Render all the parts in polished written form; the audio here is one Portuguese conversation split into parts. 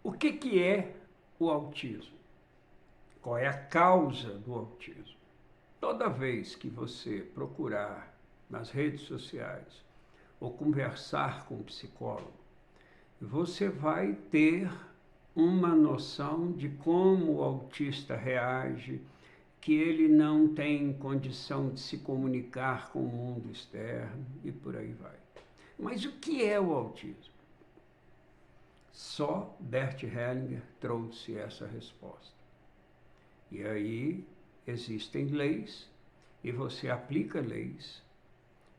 O que é o autismo? Qual é a causa do autismo? Toda vez que você procurar nas redes sociais ou conversar com um psicólogo, você vai ter uma noção de como o autista reage, que ele não tem condição de se comunicar com o mundo externo e por aí vai. Mas o que é o autismo? Só Bert Hellinger trouxe essa resposta. E aí existem leis, e você aplica leis,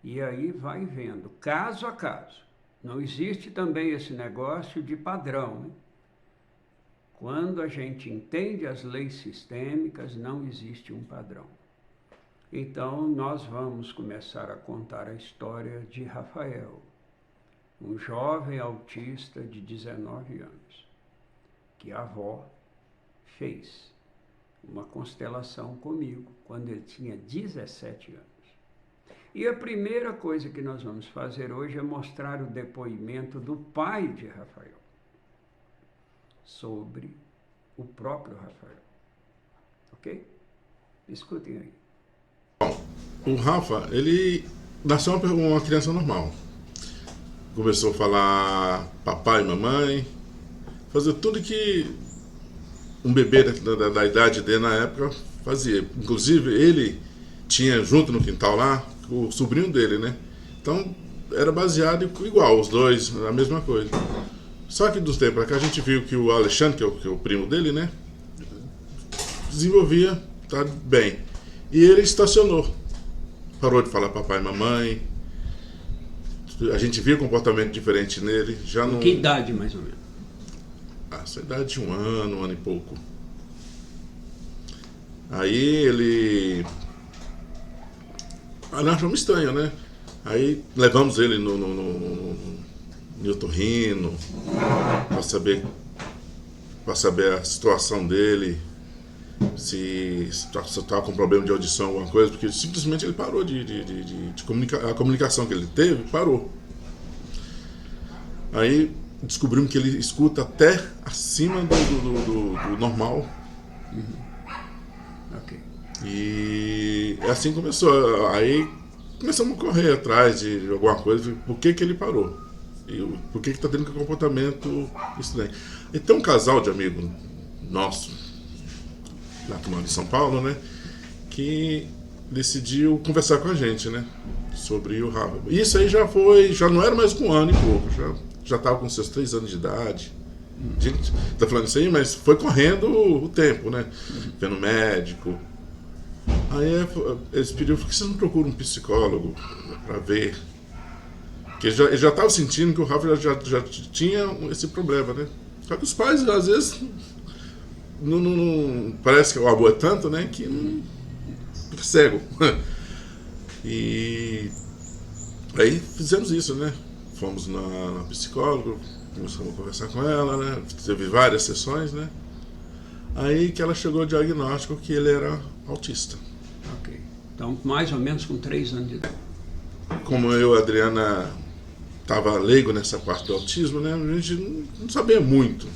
e aí vai vendo, caso a caso. Não existe também esse negócio de padrão, hein? Quando a gente entende as leis sistêmicas, não existe um padrão. Então, nós vamos começar a contar a história de Rafael, um jovem autista de 19 anos, que a avó fez uma constelação comigo quando ele tinha 17 anos. E a primeira coisa que nós vamos fazer hoje é mostrar o depoimento do pai de Rafael sobre o próprio Rafael. Ok? Escutem aí. O Rafa, ele nasceu uma criança normal. Começou a falar papai, mamãe, fazer tudo que um bebê da idade dele na época fazia. Inclusive, ele tinha junto no quintal lá o sobrinho dele, né? Então, era baseado igual, os dois, a mesma coisa. Só que dos tempos pra cá a gente viu que o Alexandre, que é o primo dele, né? Desenvolvia, tá bem. E ele estacionou. Parou de falar papai e mamãe. A gente via comportamento diferente nele. Já não... Que idade, mais ou menos? Essa idade de um ano e pouco. Aí ele... nós achamos estranho, né? Aí levamos ele no otorrino para saber a situação dele, se estava com problema de audição, alguma coisa, porque simplesmente ele parou de comunicar, a comunicação que ele teve parou. Aí descobrimos que ele escuta até acima do normal. Ok. E assim começou. Aí começamos a correr atrás de alguma coisa, por que ele parou? E por que está tendo um comportamento estranho? E tem um casal de amigo nosso, lá tomando em São Paulo, né? Que decidiu conversar com a gente, né? Sobre o Rafa. Isso aí já não era mais com um ano e pouco, já estava com seus 3 anos de idade. A gente tá falando isso aí, mas foi correndo o tempo, né? Vendo médico. Aí eles pediram, por que você não procura um psicólogo para ver? Porque ele já estava sentindo que o Rafa já tinha esse problema, né? Só que os pais, às vezes, não parece que o amor é tanto, né? Que não fica cego. E aí fizemos isso, né? Fomos na psicóloga, começamos a conversar com ela, né? Teve várias sessões, né? Aí que ela chegou ao diagnóstico que ele era autista. Ok. Então, mais ou menos com 3 anos de idade. Como eu e a Adriana estava leigo nessa parte do autismo, né? A gente não sabia muito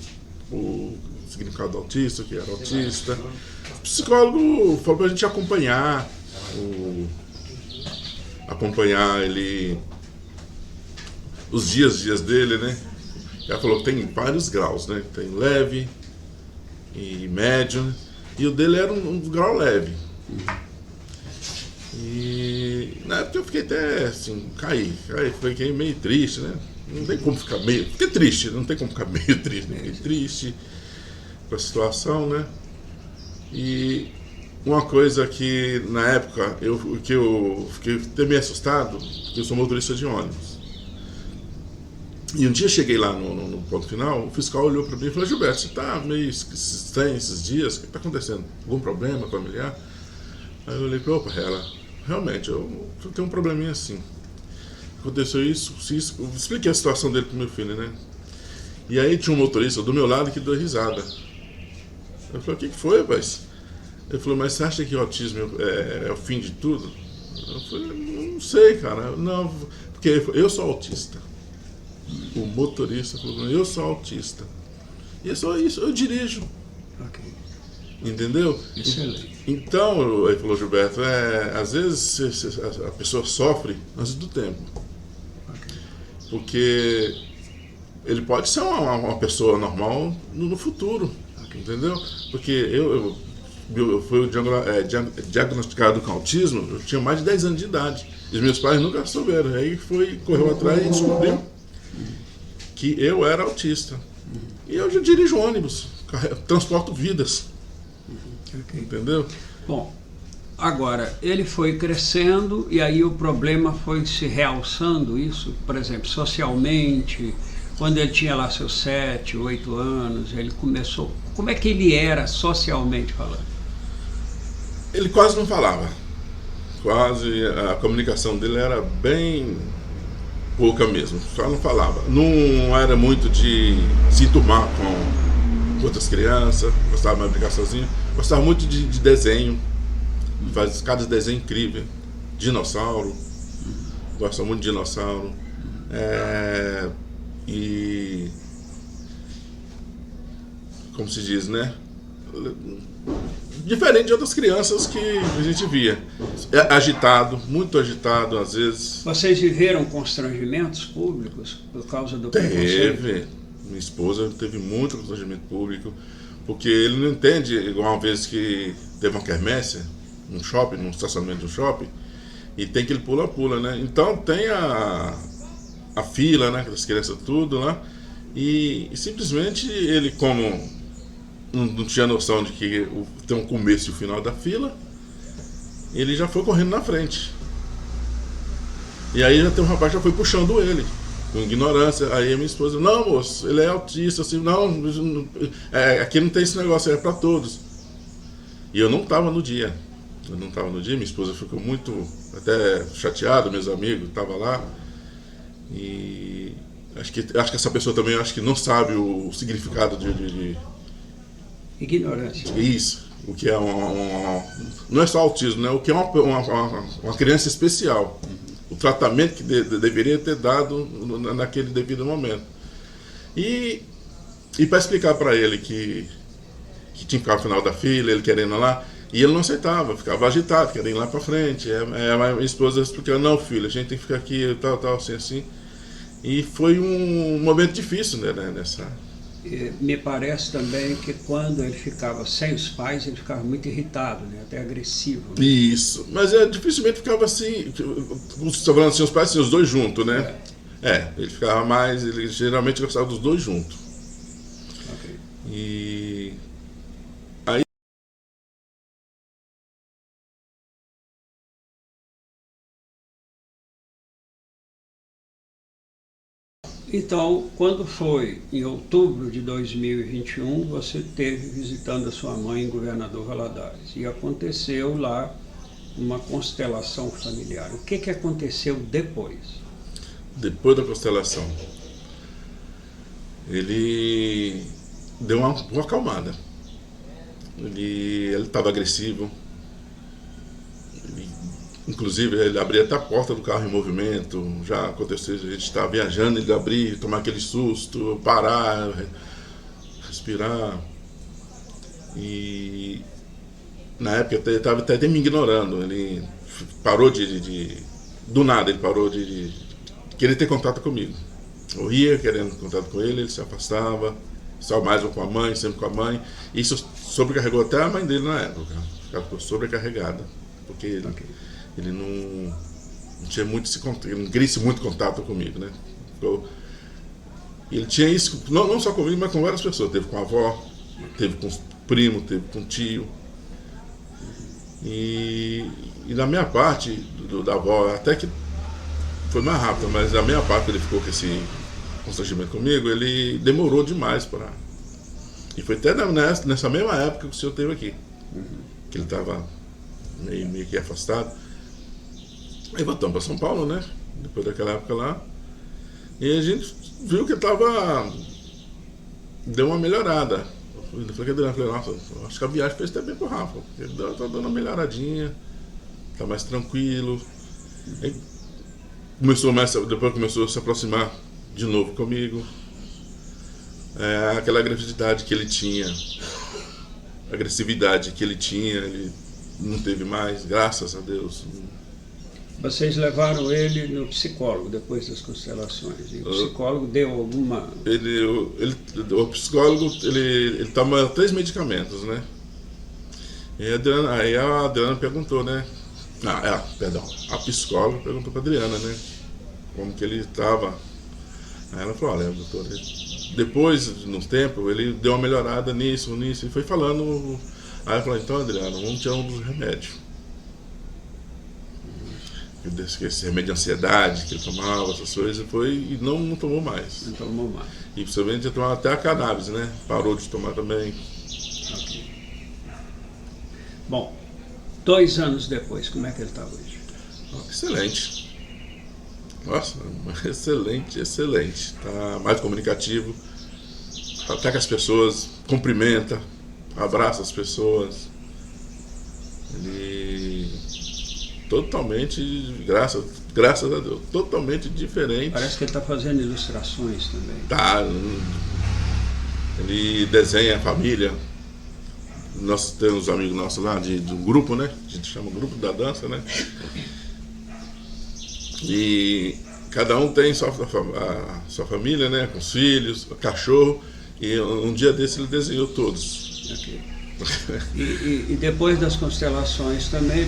o significado do autista, o que era autista. O psicólogo falou pra gente acompanhar ele, os dias dele, né? Ela falou que tem vários graus, né? Tem leve e médio, e o dele era um grau leve. E na época eu fiquei até assim, fiquei meio triste, né? Não tem como ficar meio. Fiquei triste, não tem como ficar meio triste, né? Fiquei triste com a situação, né? E uma coisa que na época eu fiquei até meio assustado, porque eu sou motorista de ônibus. E um dia eu cheguei lá no ponto final, o fiscal olhou para mim e falou: Gilberto, você está meio estranho esses dias? O que está acontecendo? Algum problema familiar? Aí eu olhei para opa, ela, realmente, eu tenho um probleminha assim. Aconteceu isso, eu expliquei a situação dele pro meu filho, né? E aí tinha um motorista do meu lado que deu risada. Eu falei: o que foi, rapaz? Ele falou: mas você acha que o autismo é o fim de tudo? Eu falei: não sei, cara. Não, porque eu sou autista. O motorista falou: eu sou autista. E é só isso, eu dirijo. Ok. Entendeu? Excelente. Então, ele falou, Gilberto, às vezes a pessoa sofre antes do tempo. Ok. Porque ele pode ser uma pessoa normal no futuro. Ok. Entendeu? Porque eu fui diagnosticado com autismo, eu tinha mais de 10 anos de idade. E os meus pais nunca souberam. Aí correu atrás e descobriu que eu era autista. E eu já dirijo ônibus, transporto vidas. Ok. Entendeu? Bom, agora, ele foi crescendo e aí o problema foi se realçando isso, por exemplo, socialmente, quando ele tinha lá seus 7, 8 anos, ele começou... Como é que ele era socialmente falando? Ele quase não falava. Quase, a comunicação dele era bem pouca mesmo, só não falava. Não era muito de se enturmar com outras crianças, gostava mais de brincar sozinho. Gostava muito de desenho, faz cada desenho incrível. Dinossauro, gosta muito de dinossauro. E como se diz, né? Diferente de outras crianças que a gente via. Agitado, muito agitado às vezes. Vocês viveram constrangimentos públicos por causa do preconceito? Teve. Minha esposa teve muito constrangimento público, porque ele não entende, igual uma vez que teve uma quermesse num shopping, num estacionamento de um shopping, e tem que ele pula, né? Então tem a fila, né? Das crianças tudo lá, e simplesmente ele, como não tinha noção de que tem um começo e o final da fila, ele já foi correndo na frente. E aí já tem um rapaz que já foi puxando ele, com ignorância. Aí a minha esposa, não, moço, ele é autista, assim, não, aqui não tem esse negócio, é para todos. E eu não estava no dia. Minha esposa ficou muito até chateada, meus amigos estavam lá. E acho que essa pessoa também acho que não sabe o significado de Ignorância. isso, o que é não é só autismo, né? O que é uma criança especial. O tratamento que deveria ter dado naquele devido momento. E para explicar para ele que tinha que ficar no final da fila, ele querendo ir lá, e ele não aceitava, ficava agitado, querendo ir lá para frente. A minha esposa explicando, não, filho, a gente tem que ficar aqui, tal, assim. E foi um momento difícil, né, nessa... Me parece também que quando ele ficava sem os pais, ele ficava muito irritado, né? Até agressivo. Né? Isso, mas dificilmente ficava assim, estou falando assim, os pais assim, os dois juntos, né? Ele ficava mais, ele geralmente gostava dos dois juntos. Okay. E aí Então, quando foi em outubro de 2021, você esteve visitando a sua mãe em Governador Valadares e aconteceu lá uma constelação familiar. O que aconteceu depois? Depois da constelação, ele deu uma acalmada. Ele estava agressivo. Inclusive, ele abria até a porta do carro em movimento. Já aconteceu, a gente estava viajando, ele abrir, tomar aquele susto, parar, respirar. E na época ele estava até me ignorando. Ele parou do nada, ele parou de querer ter contato comigo. Eu ia querendo contato com ele se afastava, só mais ou com a mãe, sempre com a mãe. Isso sobrecarregou até a mãe dele na época. Ficou sobrecarregada, porque ele não tinha muito ele não queria muito contato comigo, né? Ele tinha isso, não só comigo, mas com várias pessoas. Teve com a avó, teve com os primos, teve com o tio. E da minha parte, da avó, até que foi mais rápido, mas da minha parte ele ficou com esse constrangimento comigo, ele demorou demais para... E foi até nessa mesma época que o senhor esteve aqui, que ele estava meio que afastado. Aí voltamos para São Paulo, né? Depois daquela época lá. E a gente viu que estava... Deu uma melhorada. Eu falei, nossa, acho que a viagem fez até bem pro Rafa. Ele tá dando uma melhoradinha, tá mais tranquilo. Aí depois começou a se aproximar de novo comigo. aquela agressividade que ele tinha, ele não teve mais, graças a Deus. Vocês levaram ele no psicólogo depois das constelações. E o psicólogo deu alguma... O psicólogo, ele toma 3 medicamentos, né? E a Adriana perguntou, né? A psicóloga perguntou para a Adriana, né? Como que ele estava. Aí ela falou, olha, doutor, depois, no tempo, ele deu uma melhorada nisso, e foi falando. Aí ela falou, então, Adriana, vamos tirar um dos remédios. Esse remédio de ansiedade que ele tomava, essas coisas, e não tomou mais. Não tomou mais. E principalmente ele tomava até a cannabis, né? Parou de tomar também. Ok. Bom, 2 anos depois, como é que ele está hoje? Excelente. Nossa, excelente. Está mais comunicativo. Ataca as pessoas, cumprimenta, abraça as pessoas. Ele totalmente, graças a Deus, totalmente diferente. Parece que ele está fazendo ilustrações também. Tá. Ele desenha a família. Nós temos amigos nossos lá do grupo, né? A gente chama Grupo da Dança, né? E cada um tem sua família, né? Com os filhos, o cachorro. E um dia desse ele desenhou todos. Okay. E depois das constelações também,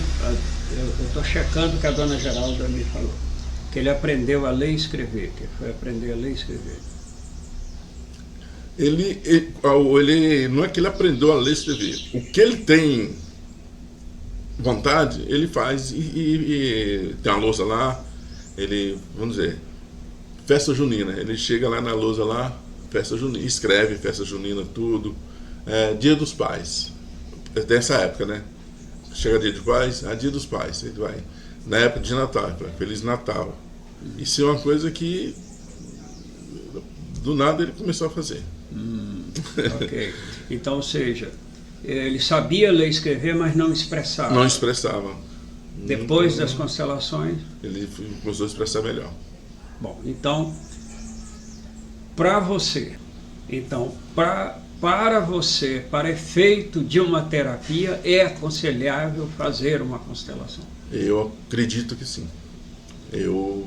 eu estou checando o que a dona Geralda me falou. Que ele aprendeu a ler e escrever, que ele foi aprender a ler e escrever. Ele não é que ele aprendeu a ler e escrever. O que ele tem vontade, ele faz. E tem uma lousa lá, ele, vamos dizer, festa junina. Ele chega lá na lousa lá, festa junina, escreve festa junina, tudo. Dia dos Pais. Tem essa época, né? Chega dia dos Pais, dia dos Pais. Ele vai. Na época de Natal, Feliz Natal. Isso é uma coisa que do nada ele começou a fazer. Ok. Então, ou seja, ele sabia ler e escrever, mas não expressava. Não expressava. Depois das constelações... Ele começou a expressar melhor. Bom, então, para você, para efeito de uma terapia, é aconselhável fazer uma constelação? Eu acredito que sim. Eu